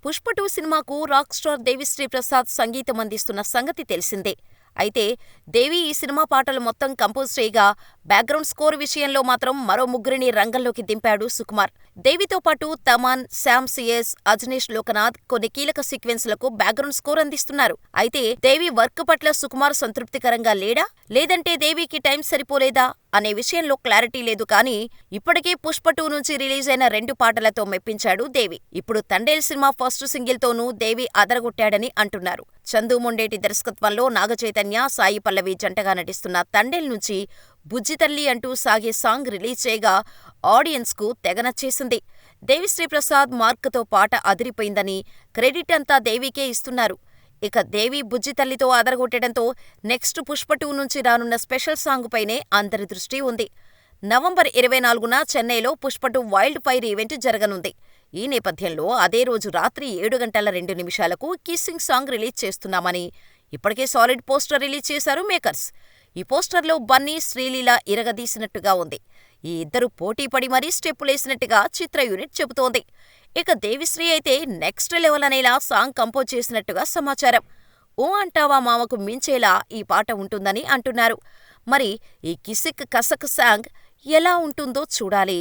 పుష్ప 2 సినిమాకు rock star Devi Sri Prasad సంగీతం అందిస్తున్న సంగతి తెలిసిందే. అయితే దేవి ఈ సినిమా పాటలు మొత్తం కంపోజ్ చేయగా, బ్యాక్గ్రౌండ్ స్కోర్ విషయంలో మాత్రం మరో ముగ్గురిని రంగంలోకి దింపాడు సుకుమార్. దేవితో పాటు తమన్, శామ్ సిఎస్, అజనీష్ లోకనాథ్ కొన్ని కీలక సీక్వెన్స్లకు బ్యాక్గ్రౌండ్ స్కోర్ అందిస్తున్నారు. అయితే దేవి వర్క్ పట్ల సుకుమార్ సంతృప్తికరంగా లేడా, లేదంటే దేవికి టైం సరిపోలేదా అనే విషయంలో క్లారిటీ లేదు కానీ, ఇప్పటికే పుష్ప 2 నుంచి రిలీజ్ అయిన 2 పాటలతో మెప్పించాడు దేవి. ఇప్పుడు తండేల్ సినిమా ఫస్ట్ సింగిల్తోనూ దేవి అదరగొట్టాడని అంటున్నారు. చందు మొండేటి దర్శకత్వంలో నాగచైతన్య, సాయి పల్లవి జంటగా నటిస్తున్న తండేల్ నుంచి బుజ్జితల్లి అంటూ సాగే సాంగ్ రిలీజ్ చేయగా ఆడియన్స్కు తెగ నచ్చేసింది. దేవిశ్రీ ప్రసాద్ మార్క్తో పాట అదిరిపోయిందని క్రెడిట్ అంతా దేవికే ఇస్తున్నారు. ఇక దేవి బుజ్జితల్లితో అదరగొట్టడంతో నెక్స్ట్ పుష్ప 2 నుంచి రానున్న స్పెషల్ సాంగ్ పైనే అందరి దృష్టి ఉంది. నవంబర్ 24న చెన్నైలో పుష్ప 2 వైల్డ్ ఫైర్ ఈవెంట్ జరగనుంది. ఈ నేపథ్యంలో అదే రోజు రాత్రి 7:02 కిస్సింగ్ సాంగ్ రిలీజ్ చేస్తున్నామని ఇప్పటికే సాలిడ్ పోస్టర్ రిలీజ్ చేశారు మేకర్స్. ఈ పోస్టర్లో బన్నీ, శ్రీలీల ఇరగదీసినట్టుగా ఉంది. ఈ ఇద్దరు పోటీపడి మరీ స్టెప్పులేసినట్టుగా చిత్ర యూనిట్ చెబుతోంది. ఇక దేవిశ్రీ అయితే నెక్స్ట్ లెవెల్ అనేలా సాంగ్ కంపోజ్ చేసినట్టుగా సమాచారం. ఓ అంటావా మావకు మించేలా ఈ పాట ఉంటుందని అంటున్నారు. మరి ఈ కిసిక్ కసక్ సాంగ్ ఎలా ఉంటుందో చూడాలి.